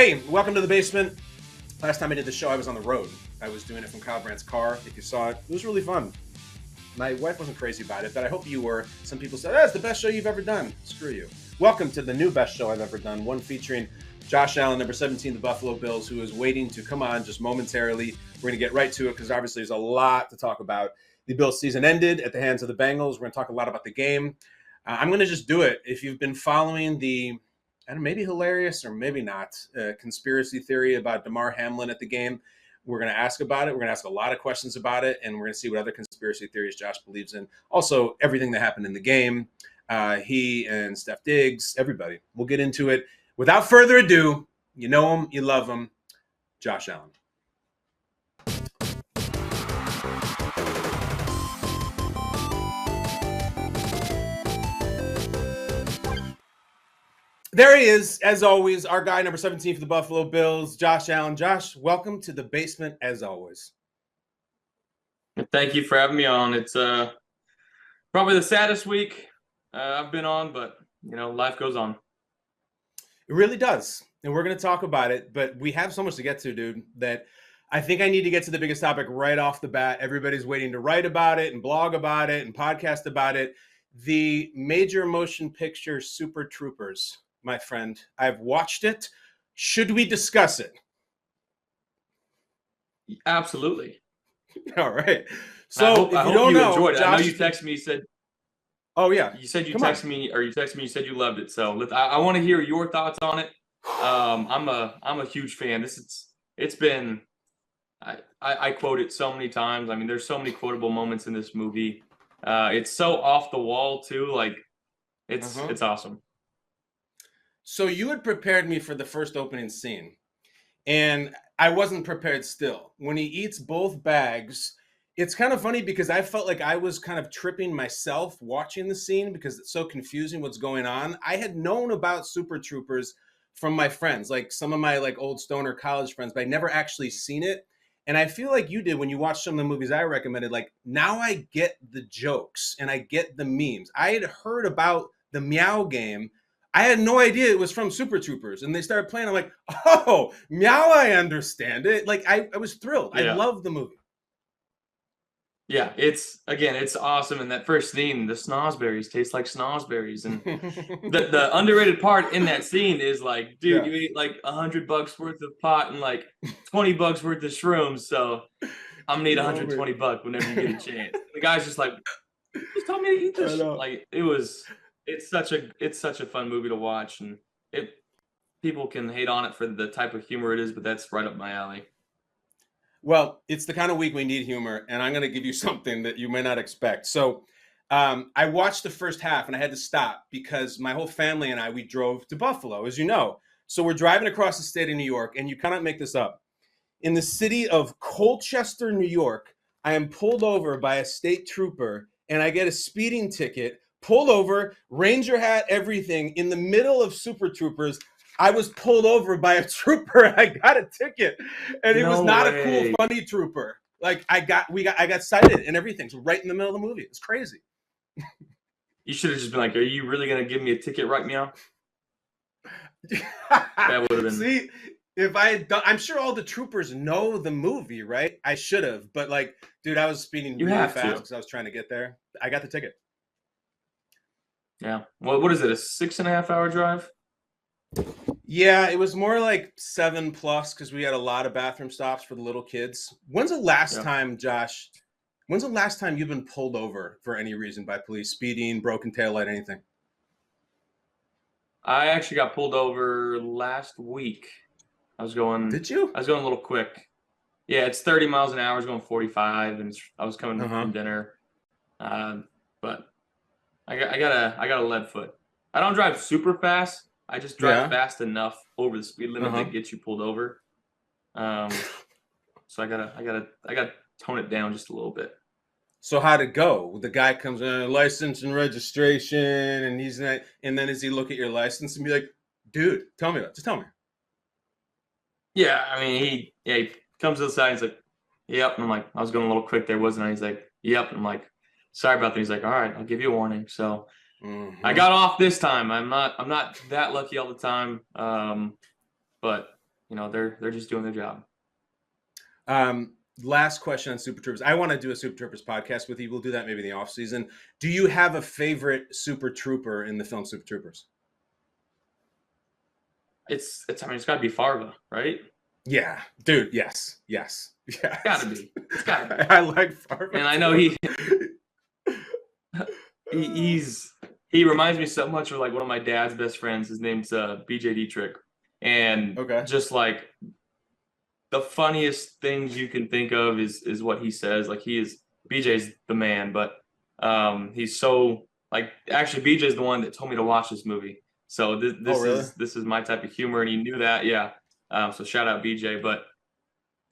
Hey, welcome to the basement. Last time I did the show, I was on the road. I was doing it from Kyle Brandt's car. If you saw it, it was really fun. My wife wasn't crazy about it, but I hope you were. Some people said, that's the best show you've ever done. Screw you. Welcome to the new best show I've ever done, one featuring Josh Allen, number 17, the Buffalo Bills, who is waiting to come on just momentarily. We're going to get right to it because obviously there's a lot to talk about. The Bills season ended at the hands of the Bengals. We're going to talk a lot about the game. I'm going to just do it. If you've been following the, I don't know, maybe hilarious or maybe not, conspiracy theory about Damar Hamlin at the game, we're going to ask about it. We're going to ask a lot of questions about it, and we're going to see what other conspiracy theories Josh believes in. Also, everything that happened in the game, he and Steph Diggs, everybody. We'll get into it. Without further ado, you know him, you love him, Josh Allen. There he is, as always, our guy, number 17 for the Buffalo Bills, Josh Allen. Josh, welcome to the basement, as always. Thank you for having me on. It's probably the saddest week I've been on, but, you know, life goes on. It really does, and we're going to talk about it, but we have so much to get to, dude, that I think I need to get to the biggest topic right off the bat. Everybody's waiting to write about it and blog about it and podcast about it. The major motion picture Super Troopers. My friend, I've watched it. Should we discuss it? Absolutely. All right. So I hope you enjoyed it. Josh, I know you texted me. You said, "Oh yeah." You said you texted me, or you texted me. You said you loved it. So I want to hear your thoughts on it. I'm a huge fan. It's been. I quote it so many times. I mean, there's so many quotable moments in this movie. It's so off the wall too. Like, it's awesome. So you had prepared me for the first opening scene, and I wasn't prepared still. When he eats both bags, it's kind of funny because I felt like I was kind of tripping myself watching the scene because it's so confusing what's going on. I had known about Super Troopers from my friends, like some of my like old stoner college friends, but I never actually seen it. And I feel like you did when you watched some of the movies I recommended. Like, now I get the jokes and I get the memes. I had heard about the Meow game. I had no idea it was from Super Troopers, and they started playing. I'm like, oh, Meow, I understand it. Like, I was thrilled. Yeah. I love the movie. Yeah, it's awesome. And that first scene, the snozberries taste like snozberries. And the underrated part in that scene is like, dude, you ate like $100 worth of pot and like $20 worth of shrooms. So I'm gonna need $120 whenever you get a chance. And the guy's just like, just tell me to eat this. Like, it's such a fun movie to watch, and people can hate on it for the type of humor it is, but that's right up my alley. Well, it's the kind of week we need humor, and I'm going to give you something that you may not expect. So I watched the first half, and I had to stop because my whole family and we drove to Buffalo, as you know. So we're driving across the state of New York, and you cannot make this up. In the city of Colchester, New York, I am pulled over by a state trooper, and I get a speeding ticket, pulled over, ranger hat, everything, in the middle of Super Troopers. I was pulled over by a trooper. I got a ticket, and it was not a cool, funny trooper. Like, I got cited and everything. So right in the middle of the movie, it's crazy. You should have just been like, "Are you really gonna give me a ticket right now?" That would have been. See, if I had done, I'm sure all the troopers know the movie, right? I should have, but like, dude, I was speeding really fast because I was trying to get there. I got the ticket. Yeah. Well, what is it? A 6.5 hour drive? Yeah, it was more like 7+ because we had a lot of bathroom stops for the little kids. When's the last time, Josh? When's the last time you've been pulled over for any reason by police? Speeding, broken taillight, anything? I actually got pulled over last week. I was going. Did you? I was going a little quick. Yeah, it's 30 miles an hour. I was going 45, and I was coming from dinner. But I got a lead foot. I don't drive super fast. I just drive fast enough over the speed limit that gets you pulled over. So I gotta tone it down just a little bit. So how'd it go? The guy comes in, license and registration, and he's not. And then does he look at your license and be like, "Dude, tell me that. Just tell me." Yeah, I mean, he comes to the side. He's like, "Yep." And I'm like, "I was going a little quick there, wasn't I?" He's like, "Yep." And I'm like, "Sorry about that." He's like, "All right, I'll give you a warning." So I got off this time. I'm not that lucky all the time, but they're just doing their job. Last question on Super Troopers. I want to do a Super Troopers podcast with you. We'll do that maybe in the off season. Do you have a favorite Super Trooper in the film Super Troopers? It's got to be Farva, right? Yeah, dude. Yes. Yeah. It's gotta be. I like Farva. And I know he reminds me so much of like one of my dad's best friends. His name's BJ Dietrich, and just like the funniest things you can think of is what he says. Like BJ's the man, but he's so like actually BJ's the one that told me to watch this movie. So this is my type of humor, and he knew that. Yeah. So shout out BJ, but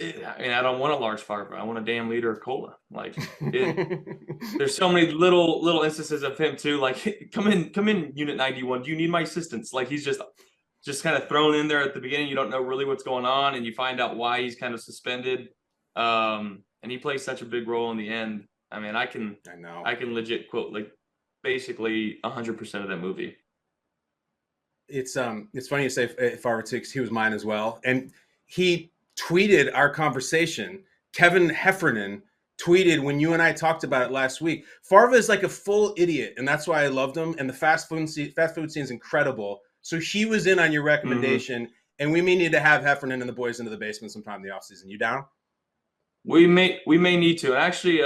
I don't want a large Farva. I want a damn liter of cola. Like there's so many little instances of him too. Like come in Unit 91. Do you need my assistance? Like he's just kind of thrown in there at the beginning. You don't know really what's going on, and you find out why he's kind of suspended. And he plays such a big role in the end. I mean, I can legit quote like basically 100% of that movie. It's funny you say Farva too, because he was mine as well, and he tweeted our conversation. Kevin Heffernan tweeted when you and I talked about it last week. Farva is like a full idiot, and that's why I loved him. And the fast food scene is incredible. So he was in on your recommendation, and we may need to have Heffernan and the boys into the basement sometime in the offseason. You down? We may need to. Actually,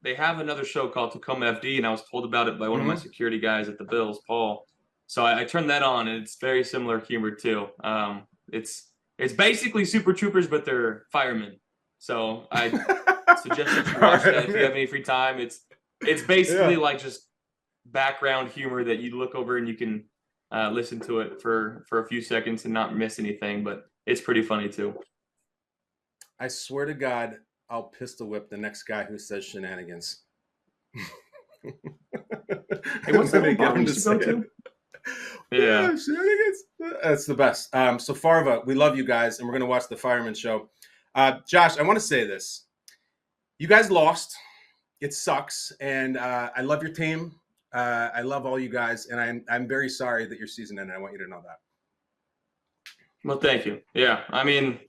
they have another show called Tacoma FD, and I was told about it by one of my security guys at the Bills, Paul. So I turned that on, and it's very similar humor too. It's basically Super Troopers, but they're firemen. So I suggest that you watch that if you have any free time. It's basically like just background humor that you look over and you can listen to it for a few seconds and not miss anything. But it's pretty funny too. I swear to God, I'll pistol whip the next guy who says shenanigans. Hey, what's that bar you go to? Yeah, that's the best. So Farva, we love you guys, and we're gonna watch the Fireman show. Josh, I want to say this: you guys lost. It sucks, and I love your team. I love all you guys, and I'm very sorry that your season ended. I want you to know that. Well, thank you. Yeah, I mean,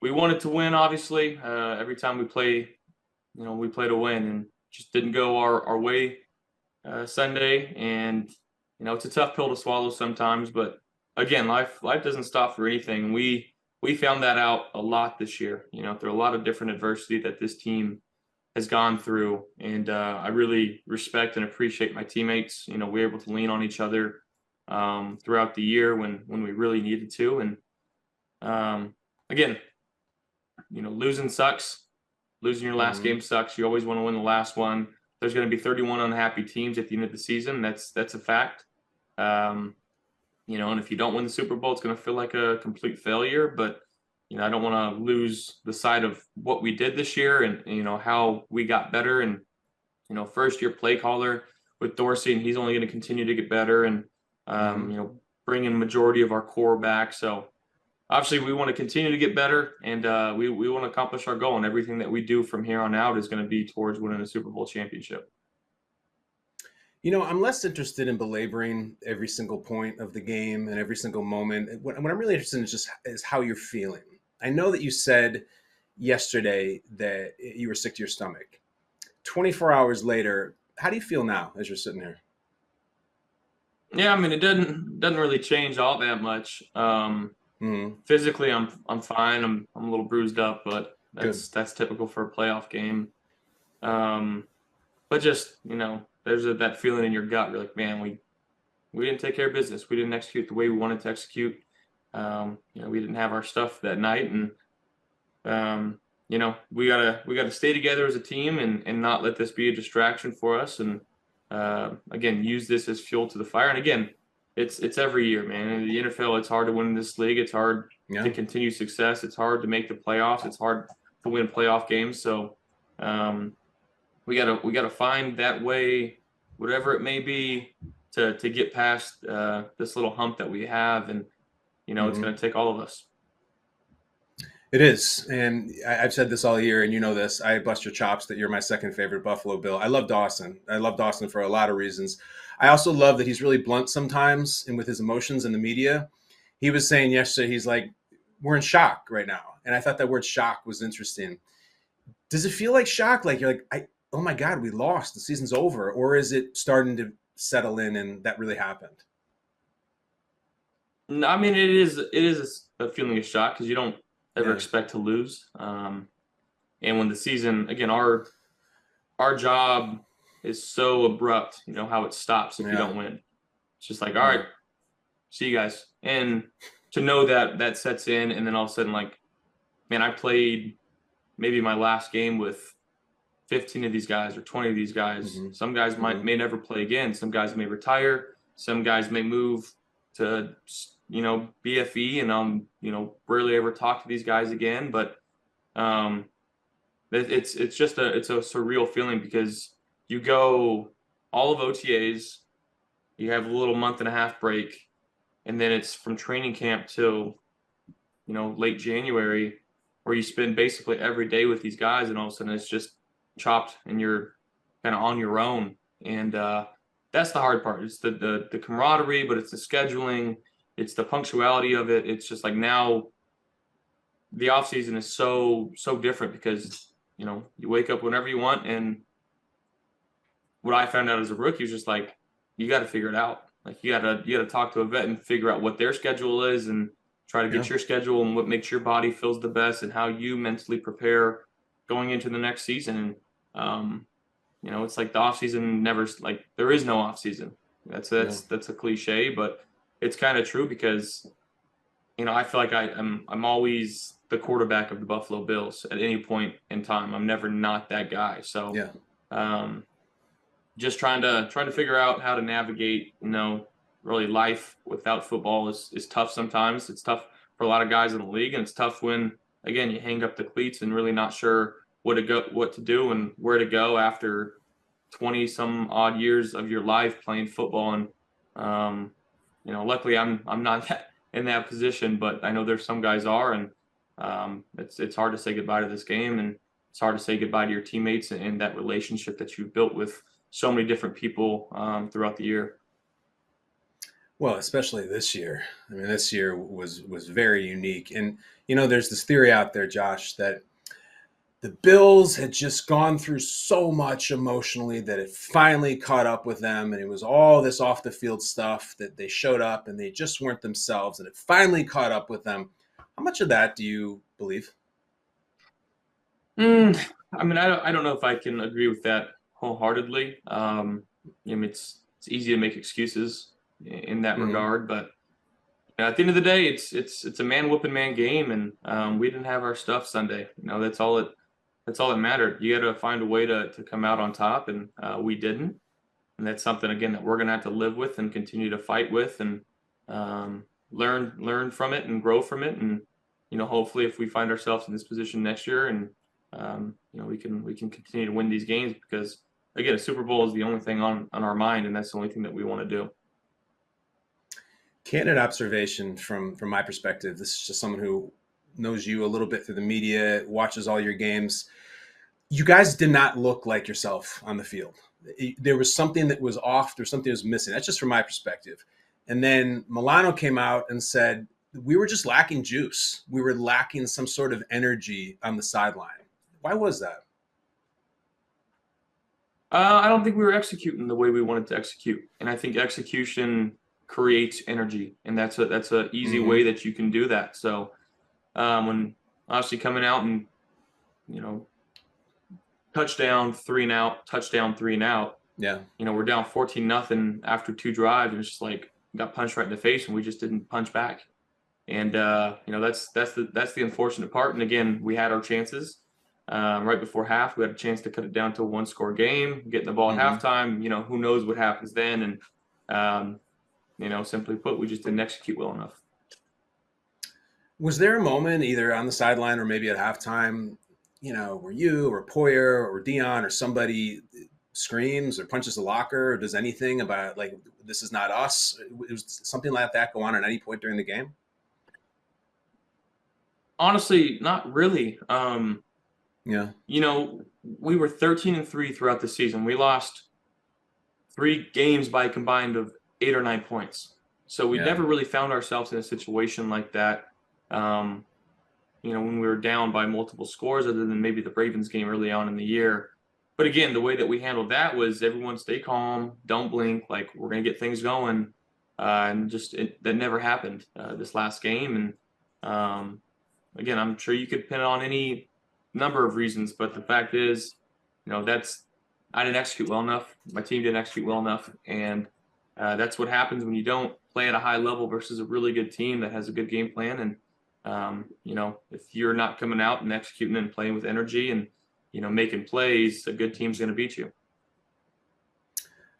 we wanted to win. Obviously, every time we play, we play to win, and just didn't go our way Sunday, and. It's a tough pill to swallow sometimes, but again, life doesn't stop for anything. We found that out a lot this year, through a lot of different adversity that this team has gone through. And I really respect and appreciate my teammates. We're able to lean on each other throughout the year when we really needed to. And again, losing sucks. Losing your last game sucks. You always want to win the last one. There's going to be 31 unhappy teams at the end of the season. That's a fact. And if you don't win the Super Bowl, it's going to feel like a complete failure. But, I don't want to lose the sight of what we did this year and, how we got better. And, first year play caller with Dorsey, and he's only going to continue to get better and, bring in majority of our core back. So obviously we want to continue to get better, and we want to accomplish our goal, and everything that we do from here on out is going to be towards winning a Super Bowl championship. I'm less interested in belaboring every single point of the game and every single moment. What I'm really interested in is how you're feeling. I know that you said yesterday that you were sick to your stomach. 24 hours later, how do you feel now as you're sitting here? Yeah, I mean, it doesn't really change all that much. Physically, I'm fine. I'm a little bruised up, but that's typical for a playoff game. But just there's that feeling in your gut. You're like, man, we didn't take care of business. We didn't execute the way we wanted to execute. We didn't have our stuff that night, and we gotta stay together as a team and not let this be a distraction for us. And again, use this as fuel to the fire. And again, it's every year, man. In the NFL, it's hard to win in this league. It's hard to continue success. It's hard to make the playoffs. It's hard to win playoff games. So we gotta find that way, whatever it may be, to get past this little hump that we have. And it's going to take all of us. It is. And I've said this all year, and you know this. I bust your chops that you're my second favorite Buffalo Bill. I love Dawson. I love Dawson for a lot of reasons. I also love that he's really blunt sometimes and with his emotions in the media. He was saying yesterday, he's like, we're in shock right now. And I thought that word shock was interesting. Does it feel like shock? Like you're like, oh my God, we lost. The season's over. Or is it starting to settle in and that really happened? No, I mean, it is a feeling of shock because you don't ever Yeah. expect to lose. And when the season, again, our job is so abrupt, how it stops if you Yeah. don't win. It's just like, all Yeah. right, see you guys. And to know that that sets in, and then all of a sudden, like, man, I played maybe my last game with 15 of these guys or 20 of these guys. Mm-hmm. Some guys Mm-hmm. may never play again. Some guys may retire. Some guys may move to BFE, and rarely ever talk to these guys again. But um, it's just a surreal feeling because you go all of OTAs, you have a little month and a half break, and then it's from training camp till late January, where you spend basically every day with these guys, and all of a sudden it's just chopped, and you're kind of on your own. And that's the hard part. It's the camaraderie, but it's the scheduling, it's the punctuality of it. It's just like now the off season is so different because you wake up whenever you want, and what I found out as a rookie was just like you got to figure it out. Like you gotta talk to a vet and figure out what their schedule is and try to Yeah. get your schedule and what makes your body feels the best and how you mentally prepare going into the next season. And it's like the off season never, like there is no off season. That's a cliche, but it's kind of true because I feel like I'm always the quarterback of the Buffalo Bills at any point in time. I'm never not that guy. So Yeah. just trying to figure out how to navigate, really life without football is tough sometimes. It's tough for a lot of guys in the league, and it's tough when again you hang up the cleats and really not sure what to do and where to go after 20 some odd years of your life playing football. And luckily I'm not in that position, but I know there's some guys are, and it's hard to say goodbye to this game, and it's hard to say goodbye to your teammates and that relationship that you've built with so many different people throughout the year. Well, especially this year. I mean, this year was very unique. And there's this theory out there, Josh, that the Bills had just gone through so much emotionally that it finally caught up with them, and it was all this off the field stuff that they showed up and they just weren't themselves, and it finally caught up with them. How much of that do you believe? I mean, I don't know if I can agree with that wholeheartedly. It's easy to make excuses in that Mm-hmm. regard, but at the end of the day, it's a man whooping man game, and we didn't have our stuff Sunday. That's all that mattered. You got to find a way to come out on top, and we didn't. And that's something again that we're gonna have to live with and continue to fight with, and learn from it and grow from it. And hopefully, if we find ourselves in this position next year, and we can continue to win these games, because again, a Super Bowl is the only thing on our mind, and that's the only thing that we want to do. Candid observation from my perspective. This is just someone who knows you a little bit through the media, watches all your games. You guys did not look like yourself on the field. There was something that was off. There was something that was missing. That's just from my perspective. And then Milano came out and said, we were just lacking juice. We were lacking some sort of energy on the sideline. Why was that? I don't think we were executing the way we wanted to execute, and I think execution creates energy, and that's a easy Mm-hmm. way that you can do that. So when obviously coming out and you know touchdown 3-and-out, touchdown 3-and-out, Yeah. we're down 14-0 after 2 drives, and it's just like got punched right in the face, and we just didn't punch back. And that's the unfortunate part. And again, we had our chances right before half. We had a chance to cut it down to a 1-score game, getting the ball at Mm-hmm. halftime. Who knows what happens then? And simply put, we just didn't execute well enough. Was there a moment either on the sideline or maybe at halftime, where you or Poyer or Dion or somebody screams or punches the locker or does anything about like, this is not us? It was something like that go on at any point during the game? Honestly, not really. Yeah. We were 13-3 throughout the season. We lost 3 games by a combined of 8 or 9 points. So we Yeah. never really found ourselves in a situation like that. when we were down by multiple scores, other than maybe the Ravens game early on in the year. But again, the way that we handled that was everyone stay calm, don't blink, like we're going to get things going. And just that never happened this last game. And again, I'm sure you could pin it on any number of reasons, but the fact is, I didn't execute well enough. My team didn't execute well enough, and that's what happens when you don't play at a high level versus a really good team that has a good game plan. And if you're not coming out and executing and playing with energy and making plays, a good team's going to beat you.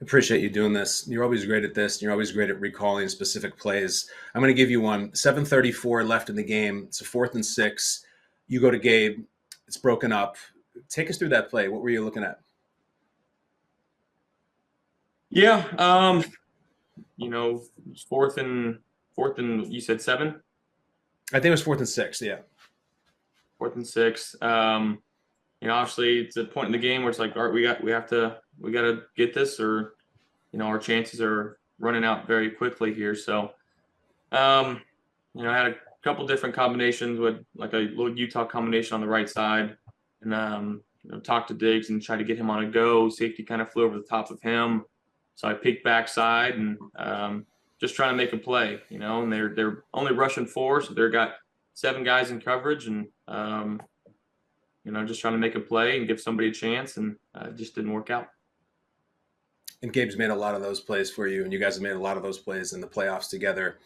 Appreciate you doing this. You're always great at this. You're always great at recalling specific plays. I'm going to give you one. 7:34 left in the game. It's a 4th and 6. You go to Gabe. It's broken up. Take us through that play. What were you looking at? Yeah, fourth and you said 7? I think it was 4th and 6. Yeah. 4th and 6. Obviously it's a point in the game where it's like, all right, we got to get this, or our chances are running out very quickly here. So, I had a couple different combinations with like a little Utah combination on the right side, and talked to Diggs and tried to get him on a go. Safety kind of flew over the top of him, so I peeked backside and just trying to make a play. And they're only rushing 4, so they've got 7 guys in coverage, and just trying to make a play and give somebody a chance, and it just didn't work out. And Gabe's made a lot of those plays for you, and you guys have made a lot of those plays in the playoffs together.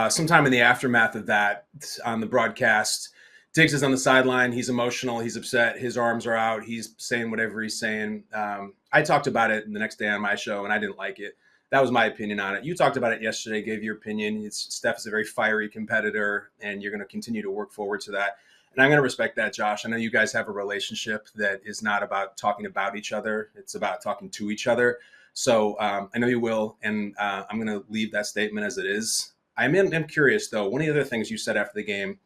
Sometime in the aftermath of that, on the broadcast, Diggs is on the sideline. He's emotional. He's upset. His arms are out. He's saying whatever he's saying. I talked about it the next day on my show, and I didn't like it. That was my opinion on it. You talked about it yesterday, gave your opinion. Steph is a very fiery competitor, and you're going to continue to work forward to that. And I'm going to respect that, Josh. I know you guys have a relationship that is not about talking about each other. It's about talking to each other. So I know you will, and I'm going to leave that statement as it is. I'm curious, though. One of the other things you said after the game,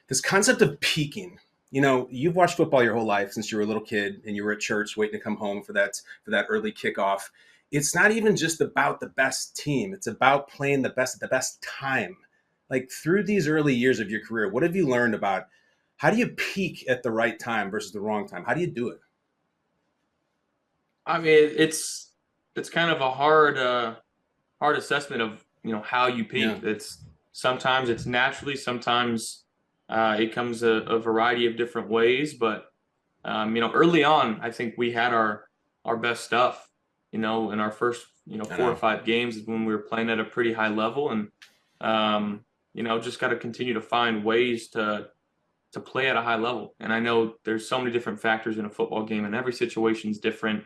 this concept of peaking. You've watched football your whole life since you were a little kid, and you were at church waiting to come home for that early kickoff. It's not even just about the best team. It's about playing the best at the best time. Like, through these early years of your career, what have you learned about how do you peak at the right time versus the wrong time? How do you do it? I mean, it's kind of a hard assessment of how you peak. Yeah. Sometimes it's naturally, sometimes it comes a variety of different ways. But early on, I think we had our best stuff. In our first 4 or 5 games is when we were playing at a pretty high level, and just got to continue to find ways to play at a high level. And I know there's so many different factors in a football game, and every situation is different.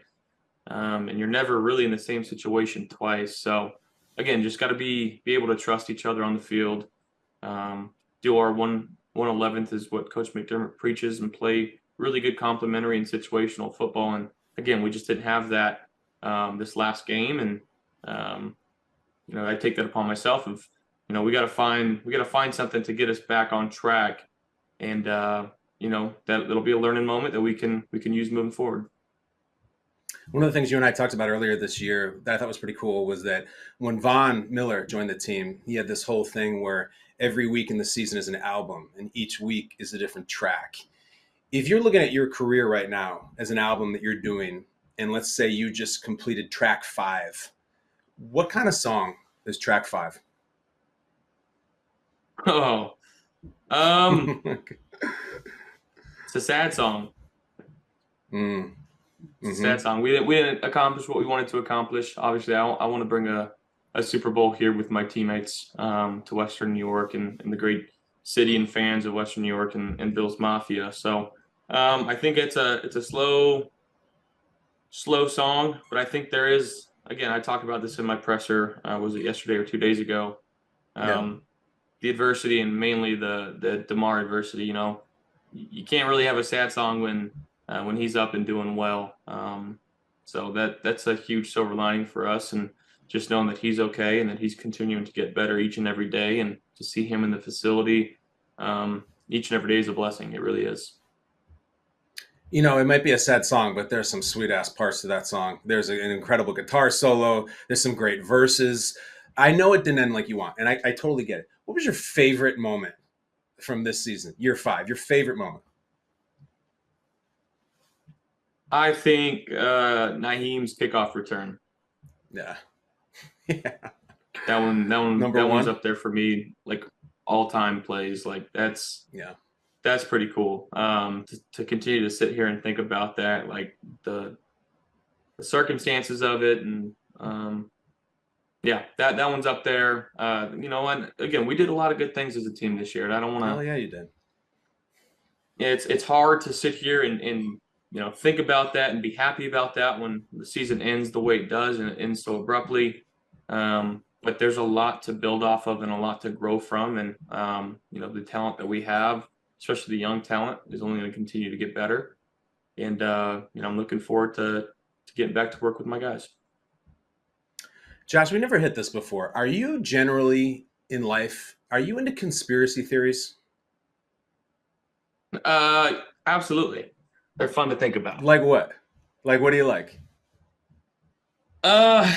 And you're never really in the same situation twice. So again, just got to be able to trust each other on the field. Do our 1/11th is what Coach McDermott preaches, and play really good complementary and situational football. And again, we just didn't have that this last game. And I take that upon myself of we got to find something to get us back on track. And that'll be a learning moment that we can use moving forward. One of the things you and I talked about earlier this year that I thought was pretty cool was that when Von Miller joined the team, he had this whole thing where every week in the season is an album, and each week is a different track. If you're looking at your career right now as an album that you're doing, and let's say you just completed track 5, what kind of song is track 5? Oh, it's a sad song. It's a sad song. We didn't accomplish what we wanted to accomplish. Obviously, I want to bring a Super Bowl here with my teammates to Western New York and the great city and fans of Western New York and Bills Mafia. So I think it's a slow song, but I think there is, again, I talked about this in my presser, was it yesterday or 2 days ago? The adversity, and mainly the DeMar adversity. You can't really have a sad song when he's up and doing well. So that's a huge silver lining for us, and just knowing that he's okay and that he's continuing to get better each and every day, and to see him in the facility each and every day is a blessing. It really is. It might be a sad song, but there's some sweet ass parts to that song. There's an incredible guitar solo. There's some great verses. I know it didn't end like you want, and I totally get it. What was your favorite moment from this season, year 5? Your favorite moment? I think Naheem's kickoff return. Yeah. Yeah. That Number one's one. up there for me. Like all-time plays. Like that's pretty cool. To continue to sit here and think about that, like the circumstances of it, and that one's up there. And again, we did a lot of good things as a team this year. And I don't want to. Hell yeah, you did. It's hard to sit here and think about that and be happy about that when the season ends the way it does and it ends so abruptly. But there's a lot to build off of and a lot to grow from, and the talent that we have, especially the young talent, is only going to continue to get better. And I'm looking forward to getting back to work with my guys. Josh, we never hit this before. Are you generally in life, are you into conspiracy theories? Absolutely. They're fun to think about. Like what? Like what do you like? The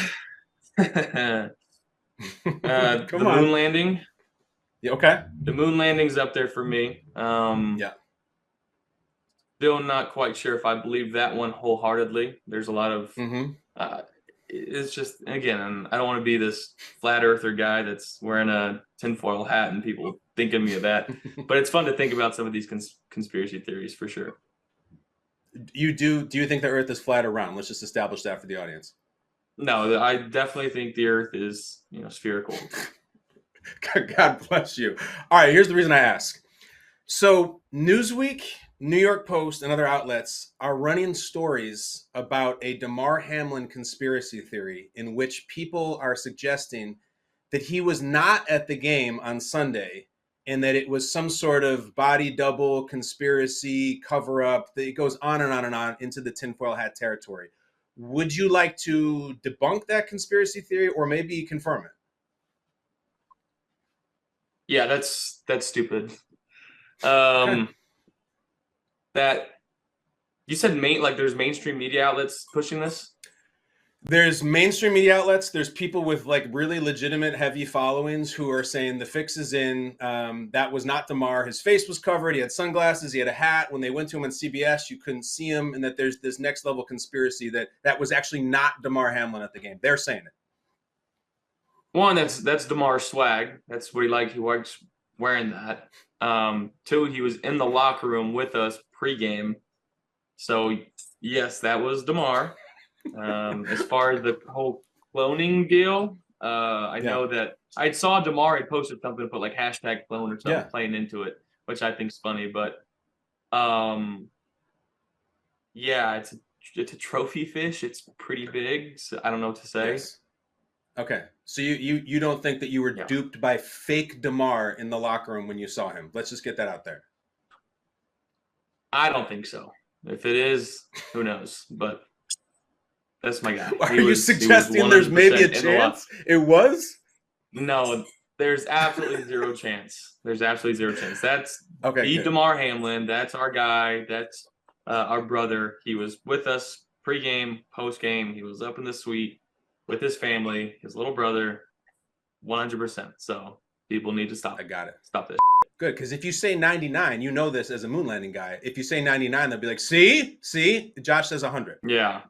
Come on. moon landing. Yeah, okay. The moon landing's up there for me. Yeah. Still not quite sure if I believe that one wholeheartedly. There's a lot of it's just, again, I don't want to be this flat earther guy that's wearing a tinfoil hat and people think of me of that. But it's fun to think about some of these conspiracy theories for sure. Do you think the Earth is flat or round? Let's just establish that for the audience. No, I definitely think the Earth is, spherical. God bless you. All right, here's the reason I ask. So Newsweek, New York Post, and other outlets are running stories about a Damar Hamlin conspiracy theory in which people are suggesting that he was not at the game on Sunday and that it was some sort of body double conspiracy cover up. It goes on and on and on into the tinfoil hat territory. Would you like to debunk that conspiracy theory or maybe confirm it? Yeah, that's stupid. Okay. That you said there's mainstream media outlets pushing this? There's mainstream media outlets. There's people with like really legitimate heavy followings who are saying the fix is in. That was not Damar. His face was covered. He had sunglasses. He had a hat. When they went to him on CBS, you couldn't see him. And that there's this next level conspiracy that was actually not Damar Hamlin at the game. They're saying it. One, that's Damar's swag. That's what he liked. He likes wearing that. 2, he was in the locker room with us pregame. So yes, that was Damar. As far as the whole cloning deal, I know that I saw Damar had posted something, put like hashtag clone or something playing into it, which I think is funny. But it's a trophy fish. It's pretty big. So I don't know what to say. Yes. Okay. So you don't think that you were duped by fake Damar in the locker room when you saw him? Let's just get that out there. I don't think so. If it is, who knows? But that's my guy. Are you suggesting there's maybe a chance it was? No, there's absolutely zero chance. There's absolutely zero chance. That's Damar Hamlin. That's our guy. That's our brother. He was with us pregame, postgame. He was up in the suite with his family, his little brother, 100%. So people need to stop. I got it. Stop this. Good, because if you say 99, you know this as a moon landing guy. If you say 99, they'll be like, see? Josh says 100. Yeah.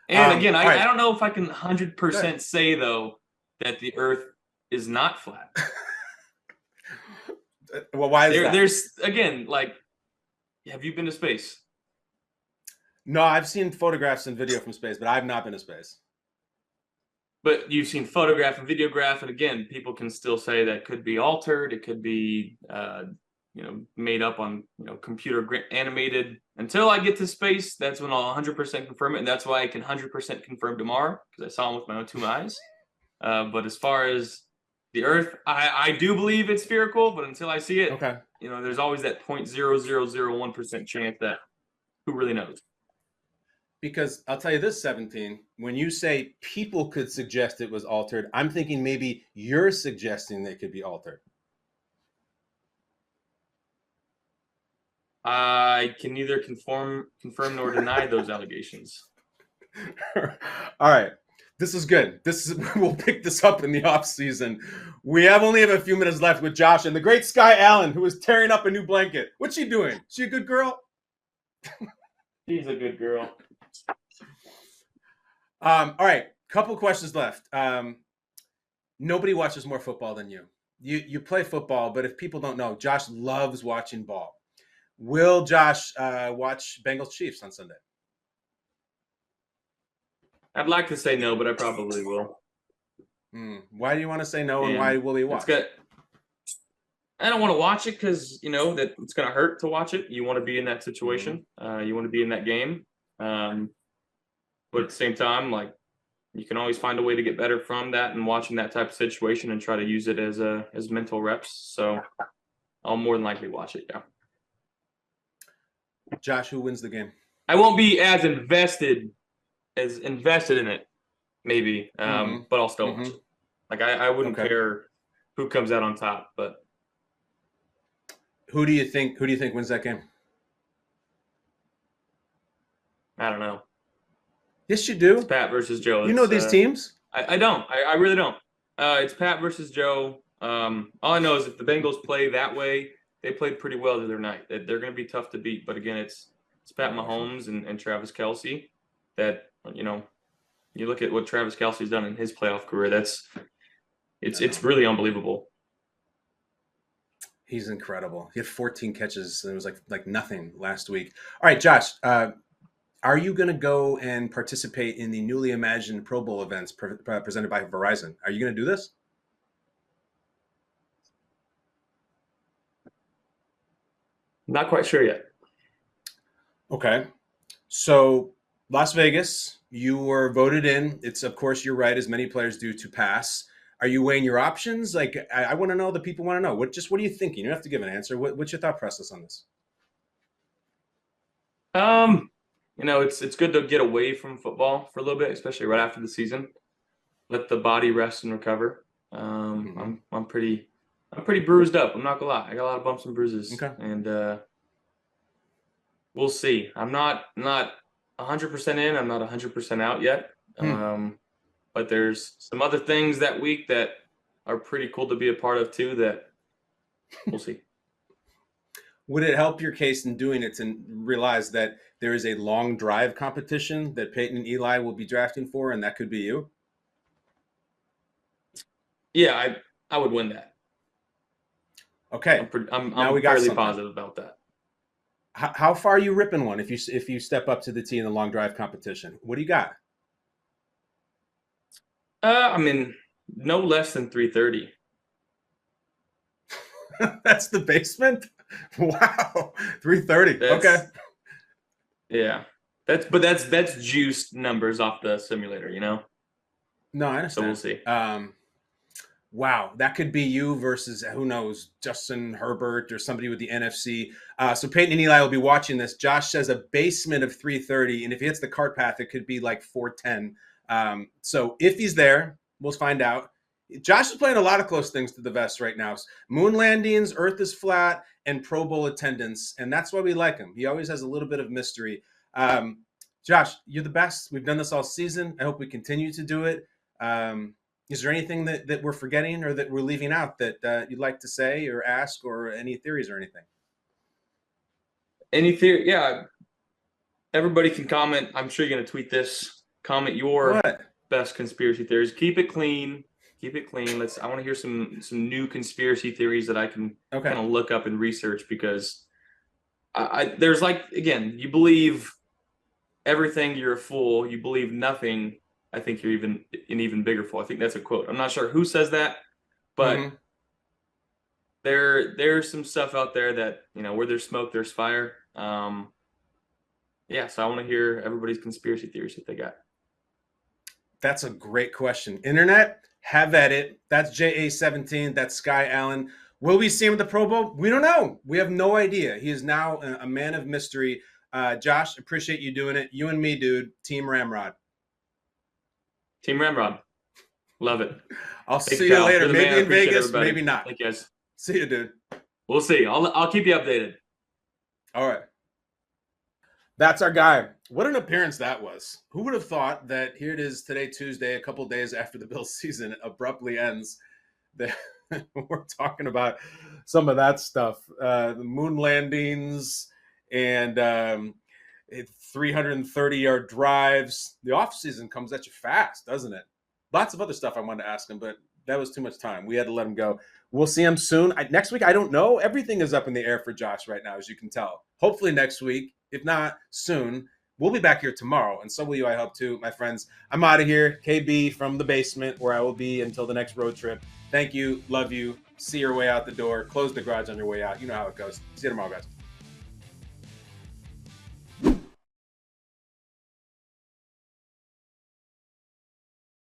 And again, I don't know if I can 100% say, though, that the Earth is not flat. Well, why is that? There's, again, like, have you been to space? No, I've seen photographs and video from space, but I've not been to space. But you've seen photograph and videograph, and again, people can still say that could be altered. It could be, made up on, computer animated. Until I get to space, that's when I'll 100% confirm it, and that's why I can 100% confirm Damar, because I saw him with my own 2 eyes. But as far as the Earth, I do believe it's spherical, but until I see it, there's always that 0.0001% chance that who really knows. Because I'll tell you this, 17, when you say people could suggest it was altered, I'm thinking maybe you're suggesting that it could be altered. I can neither confirm nor deny those allegations. All right. This is good. We'll pick this up in the off season. We only have a few minutes left with Josh and the great Sky Allen, who is tearing up a new blanket. What's she doing? She a good girl? She's a good girl. All right, couple questions left. Nobody watches more football than you. You play football, but if people don't know, Josh loves watching ball. Will Josh watch Bengals Chiefs on Sunday? I'd like to say no, but I probably will. Why do you want to say no, and why will he watch? I don't want to watch it because that it's going to hurt to watch it. You want to be in that situation. You want to be in that game. But at the same time, like, you can always find a way to get better from that and watching that type of situation and try to use it as mental reps. So I'll more than likely watch it. Yeah. Josh, who wins the game? I won't be as invested in it, maybe, but I'll still watch it. Like, I wouldn't care who comes out on top, but who do you think wins that game? I don't know. Yes, you do. It's Pat versus Joe. You know these teams? I don't. I really don't. It's Pat versus Joe. All I know is if the Bengals play that way, they played pretty well the other night. They're going to be tough to beat. But again, it's Pat Mahomes and Travis Kelce. That you look at what Travis Kelce's done in his playoff career. It's really unbelievable. He's incredible. He had 14 catches, and it was like nothing last week. All right, Josh. Are you going to go and participate in the newly imagined Pro Bowl events presented by Verizon? Are you going to do this? Not quite sure yet. Okay. So Las Vegas, you were voted in. It's, of course, you're right, as many players do, to pass. Are you weighing your options? Like, I want to know, the people want to know. What are you thinking? You don't have to give an answer. What's your thought process on this? It's good to get away from football for a little bit, especially right after the season. Let the body rest and recover. I'm pretty bruised up. I'm not gonna lie. I got a lot of bumps and bruises. Okay. And we'll see. I'm not 100% in. I'm not 100% out yet. But there's some other things that week that are pretty cool to be a part of too. That we'll see. Would it help your case in doing it to realize that there is a long drive competition that Peyton and Eli will be drafting for, and that could be you? Yeah, I would win that. Okay. I'm fairly positive about that. How far are you ripping one if you step up to the tee in the long drive competition? What do you got? No less than 330. That's the basement? Wow. 330. Okay. Yeah. That's juiced numbers off the simulator, No, I understand. So we'll see. Wow, that could be you versus, who knows, Justin Herbert or somebody with the NFC. So Peyton and Eli will be watching this. Josh says a basement of 330, and if he hits the cart path, it could be like 410. So if he's there, we'll find out. Josh is playing a lot of close things to the vest right now. Moon landings, Earth is flat, and Pro Bowl attendance, and that's why we like him. He always has a little bit of mystery. Josh, you're the best. We've done this all season. I hope we continue to do it. Is there anything that we're forgetting or that we're leaving out that you'd like to say or ask, or any theories or anything? Any theory? Yeah. Everybody can comment. I'm sure you're going to tweet this. Comment your best conspiracy theories. Keep it clean. Keep it clean. I want to hear some new conspiracy theories that I can kind of look up and research, because there's again, you believe everything, you're a fool. You believe nothing, I think you're an even bigger fool. I think that's a quote. I'm not sure who says that, but there's some stuff out there that, where there's smoke, there's fire. Yeah, so I want to hear everybody's conspiracy theories that they got. That's a great question. Internet, have at it. That's JA17. That's Sky Allen. Will we see him at the Pro Bowl? We don't know. We have no idea. He is now a man of mystery. Josh, appreciate you doing it. You and me, dude. Team Ramrod. Team Ramrod. Love it. I'll see you later. Maybe in Vegas, maybe not. Thank you guys. See you, dude. We'll see. I'll keep you updated. All right. That's our guy. What an appearance that was. Who would have thought that here it is today, Tuesday, a couple days after the Bills season abruptly ends, that we're talking about some of that stuff. The moon landings and 330-yard drives. The offseason comes at you fast, doesn't it? Lots of other stuff I wanted to ask him, but that was too much time. We had to let him go. We'll see him soon. Next week, I don't know. Everything is up in the air for Josh right now, as you can tell. Hopefully next week, if not soon. We'll be back here tomorrow, and so will you, I hope, too, my friends. I'm out of here. KB from the basement, where I will be until the next road trip. Thank you. Love you. See your way out the door. Close the garage on your way out. You know how it goes. See you tomorrow, guys.